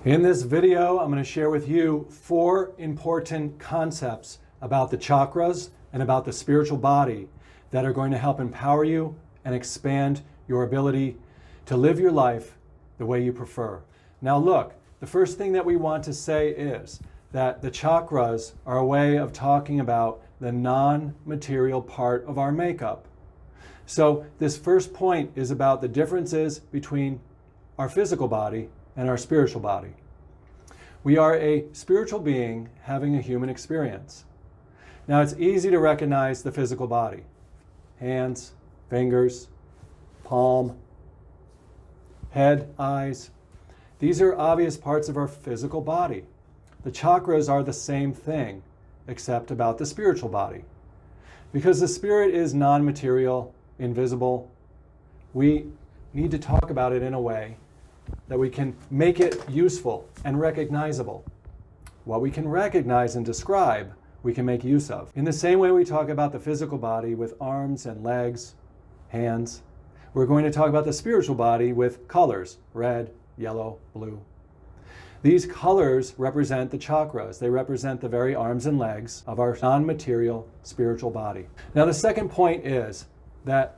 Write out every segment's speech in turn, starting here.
In this video, I'm going to share with you 4 important concepts about the chakras and about the spiritual body that are going to help empower you and expand your ability to live your life the way you prefer. Now look, the first thing that we want to say is that the chakras are a way of talking about the non-material part of our makeup. So this first point is about the differences between our physical body and our spiritual body. We are a spiritual being having a human experience. Now it's easy to recognize the physical body. Hands, fingers, palm, head, eyes. These are obvious parts of our physical body. The chakras are the same thing, except about the spiritual body. Because the spirit is non-material, invisible, we need to talk about it in a way that we can make it useful and recognizable. What we can recognize and describe, we can make use of. In the same way we talk about the physical body with arms and legs, hands, we're going to talk about the spiritual body with colors, red, yellow, blue. These colors represent the chakras. They represent the very arms and legs of our non-material spiritual body. Now the second point is that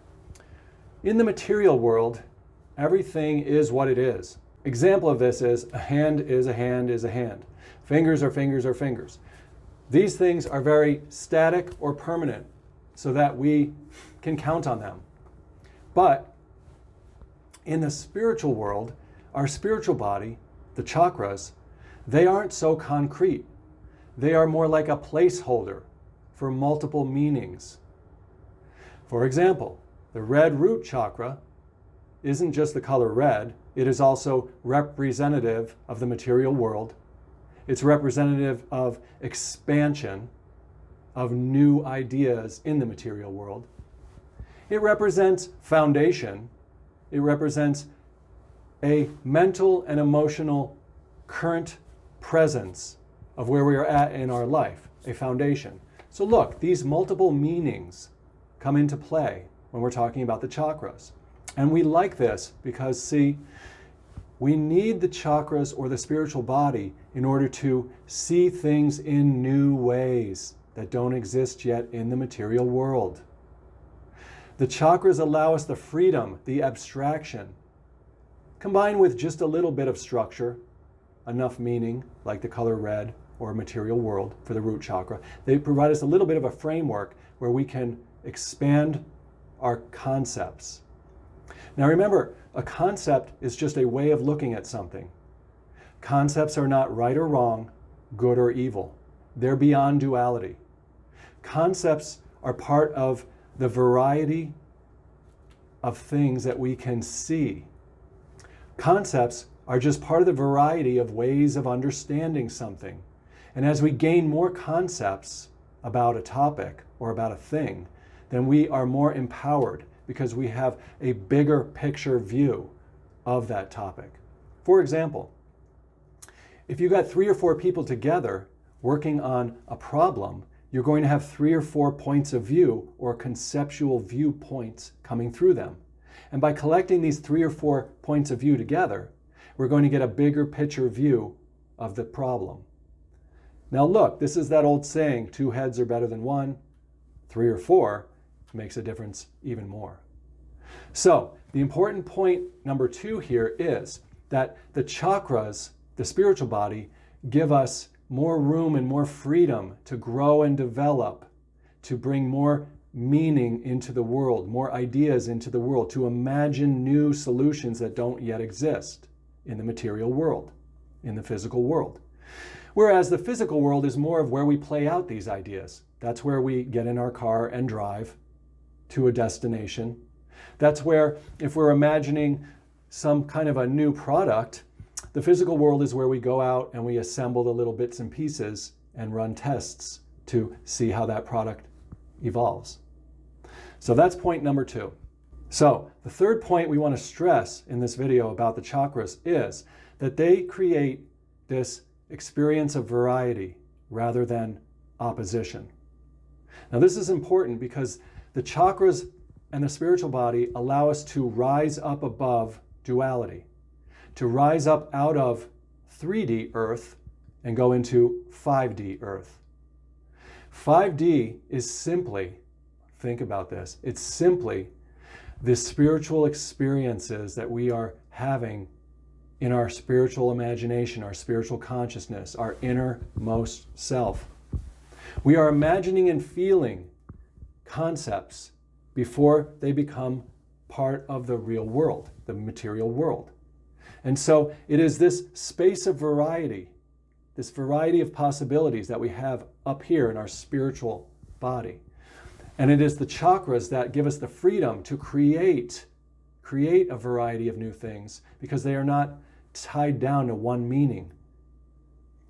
in the material world, everything is what it is. Example of this is a hand is a hand is a hand. Fingers are fingers are fingers. These things are very static or permanent so that we can count on them. But in the spiritual world, our spiritual body, the chakras, they aren't so concrete. They are more like a placeholder for multiple meanings. For example, the red root chakra isn't just the color red, it is also representative of the material world. It's representative of expansion of new ideas in the material world. It represents foundation. It represents a mental and emotional current presence of where we are at in our life, a foundation. So look, these multiple meanings come into play when we're talking about the chakras. And we like this because, see, we need the chakras or the spiritual body in order to see things in new ways that don't exist yet in the material world. The chakras allow us the freedom, the abstraction, combined with just a little bit of structure, enough meaning, like the color red or material world for the root chakra. They provide us a little bit of a framework where we can expand our concepts. Now remember, a concept is just a way of looking at something. Concepts are not right or wrong, good or evil. They're beyond duality. Concepts are part of the variety of things that we can see. Concepts are just part of the variety of ways of understanding something. And as we gain more concepts about a topic or about a thing, then we are more empowered because we have a bigger picture view of that topic. For example, if you got 3 or 4 people together working on a problem, you're going to have 3 or 4 points of view or conceptual viewpoints coming through them. And by collecting these 3 or 4 points of view together, we're going to get a bigger picture view of the problem. Now look, this is that old saying, 2 heads are better than 1, 3 or 4 makes a difference even more. So the important point number 2 here is that the chakras, the spiritual body, give us more room and more freedom to grow and develop, to bring more meaning into the world, more ideas into the world, to imagine new solutions that don't yet exist in the material world, in the physical world. Whereas the physical world is more of where we play out these ideas. That's where we get in our car and drive to a destination. That's where, if we're imagining some kind of a new product, the physical world is where we go out and we assemble the little bits and pieces and run tests to see how that product evolves. So that's point number 2. So the third point we want to stress in this video about the chakras is that they create this experience of variety rather than opposition. Now this is important because the chakras and the spiritual body allow us to rise up above duality, to rise up out of 3D Earth and go into 5D Earth. 5D is simply, think about this, it's simply the spiritual experiences that we are having in our spiritual imagination, our spiritual consciousness, our innermost self. We are imagining and feeling concepts before they become part of the real world, the material world. And so it is this space of variety, this variety of possibilities that we have up here in our spiritual body. And it is the chakras that give us the freedom to create a variety of new things, because they are not tied down to one meaning.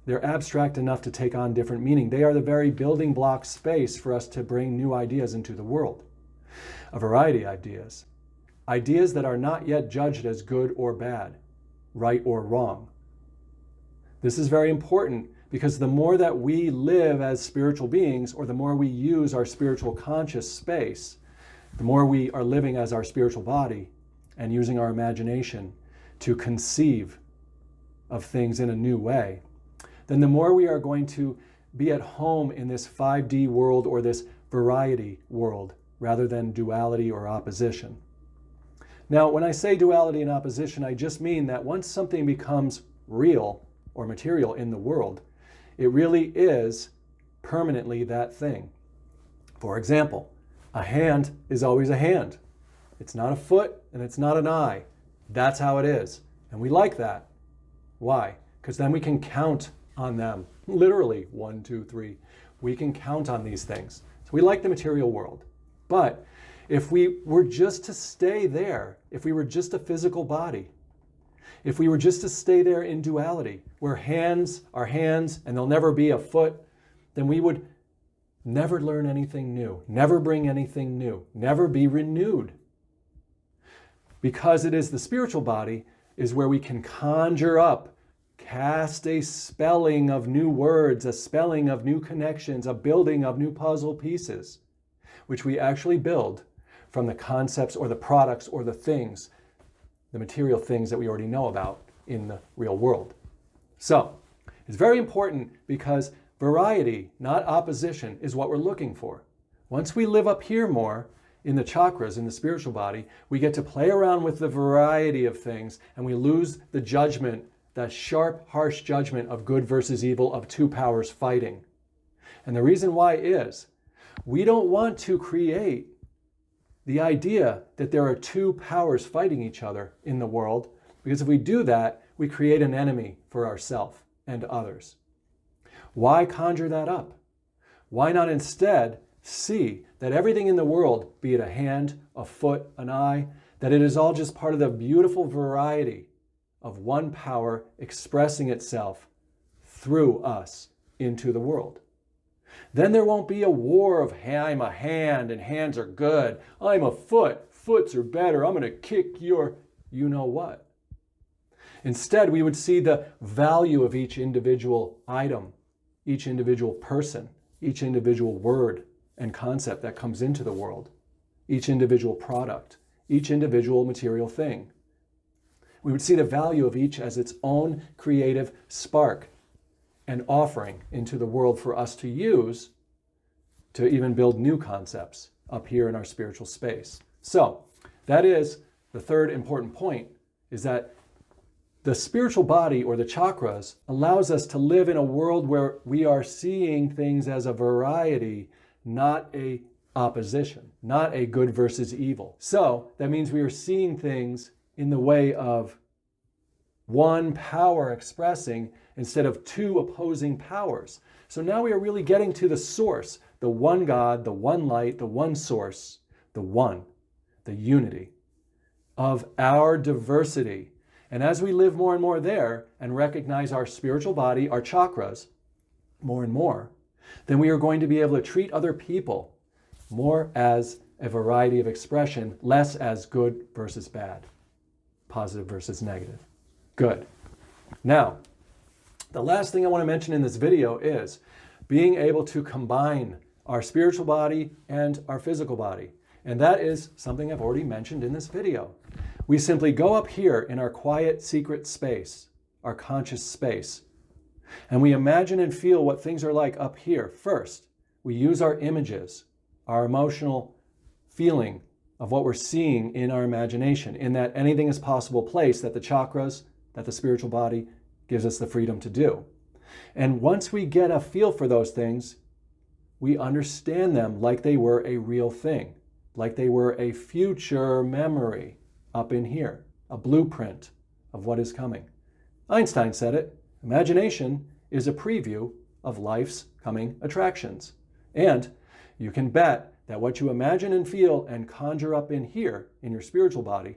They're abstract enough to take on different meaning. They are the very building block space for us to bring new ideas into the world. A variety of ideas. Ideas that are not yet judged as good or bad, right or wrong. This is very important, because the more that we live as spiritual beings, or the more we use our spiritual conscious space, the more we are living as our spiritual body and using our imagination to conceive of things in a new way, then the more we are going to be at home in this 5D world, or this variety world, rather than duality or opposition. Now, when I say duality and opposition, I just mean that once something becomes real or material in the world, it really is permanently that thing. For example, a hand is always a hand. It's not a foot and it's not an eye. That's how it is. And we like that. Why? Because then we can count on them. Literally, 1, 2, 3. We can count on these things. So we like the material world. But if we were just to stay there, if we were just a physical body, if we were just to stay there in duality, where hands are hands and there'll never be a foot, then we would never learn anything new, never bring anything new, never be renewed. Because it is the spiritual body is where we can conjure up, cast a spelling of new words, a spelling of new connections, a building of new puzzle pieces, which we actually build from the concepts or the products or the things, the material things that we already know about in the real world. So it's very important, because variety, not opposition, is what we're looking for. Once we live up here more in the chakras, in the spiritual body, we get to play around with the variety of things, and we lose the judgment, that sharp, harsh judgment of good versus evil, of two powers fighting. And the reason why is we don't want to create the idea that there are two powers fighting each other in the world, because if we do that, we create an enemy for ourselves and others. Why conjure that up? Why not instead see that everything in the world, be it a hand, a foot, an eye, that it is all just part of the beautiful variety of one power expressing itself through us into the world? Then there won't be a war of, hey, I'm a hand and hands are good. I'm a foot, foots are better. I'm going to kick your you know what. Instead, we would see the value of each individual item, each individual person, each individual word and concept that comes into the world, each individual product, each individual material thing. We would see the value of each as its own creative spark and offering into the world for us to use to even build new concepts up here in our spiritual space. So that is the third important point, is that the spiritual body, or the chakras, allows us to live in a world where we are seeing things as a variety, not a opposition, not a good versus evil. So that means we are seeing things in the way of one power expressing instead of two opposing powers. So now we are really getting to the source, the one God, the one light, the one source, the one, the unity of our diversity. And as we live more and more there and recognize our spiritual body, our chakras, more and more, then we are going to be able to treat other people more as a variety of expression, less as good versus bad, positive versus negative. Good. Now, the last thing I want to mention in this video is being able to combine our spiritual body and our physical body. And that is something I've already mentioned in this video. We simply go up here in our quiet, secret space, our conscious space. And we imagine and feel what things are like up here. First, we use our images, our emotional feeling of what we're seeing in our imagination, in that anything is possible place that the chakras, that the spiritual body gives us the freedom to do. And once we get a feel for those things, we understand them like they were a real thing, like they were a future memory up in here, a blueprint of what is coming. Einstein said it, imagination is a preview of life's coming attractions. And you can bet that what you imagine and feel and conjure up in here, in your spiritual body,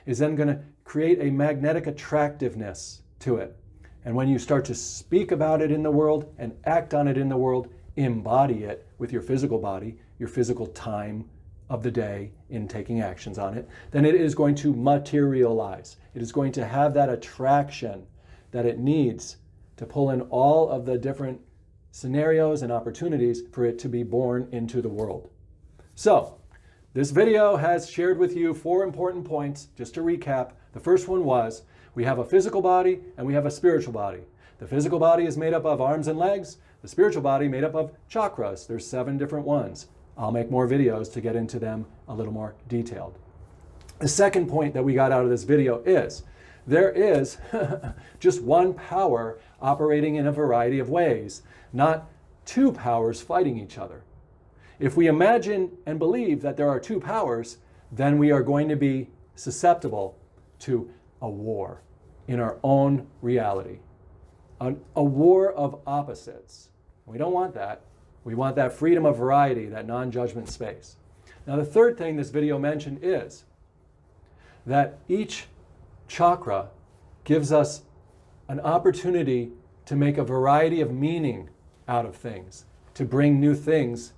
is then going to create a magnetic attractiveness to it. And when you start to speak about it in the world and act on it in the world, embody it with your physical body, your physical time of the day in taking actions on it, then it is going to materialize. It is going to have that attraction that it needs to pull in all of the different scenarios and opportunities for it to be born into the world. So, this video has shared with you 4 important points. Just to recap, the first one was we have a physical body and we have a spiritual body. The physical body is made up of arms and legs. The spiritual body made up of chakras. There's 7 different ones. I'll make more videos to get into them a little more detailed. The second point that we got out of this video is there is just one power operating in a variety of ways, not 2 powers fighting each other. If we imagine and believe that there are 2 powers, then we are going to be susceptible to a war in our own reality, a war of opposites. We don't want that. We want that freedom of variety, that non-judgment space. Now, the third thing this video mentioned is that each chakra gives us an opportunity to make a variety of meaning out of things, to bring new things,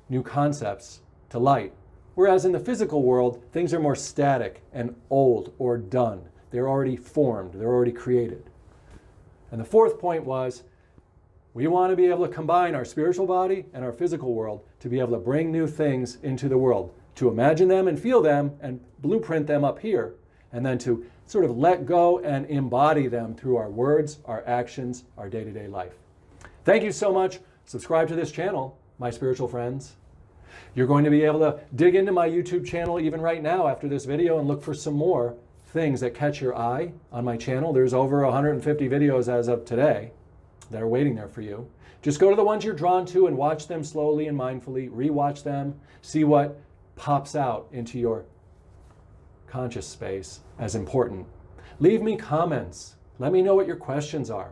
new concepts to light. Whereas in the physical world, things are more static and old or done. They're already formed, they're already created. And the fourth point was, we want to be able to combine our spiritual body and our physical world to be able to bring new things into the world, to imagine them and feel them and blueprint them up here, and then to sort of let go and embody them through our words, our actions, our day-to-day life. Thank you so much. Subscribe to this channel, my spiritual friends. You're going to be able to dig into my YouTube channel even right now after this video and look for some more things that catch your eye on my channel. There's over 150 videos as of today that are waiting there for you. Just go to the ones you're drawn to and watch them slowly and mindfully, rewatch them, see what pops out into your conscious space as important. Leave me comments. Let me know what your questions are.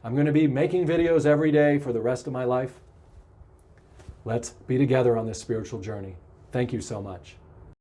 I'm going to be making videos every day for the rest of my life. Let's be together on this spiritual journey. Thank you so much.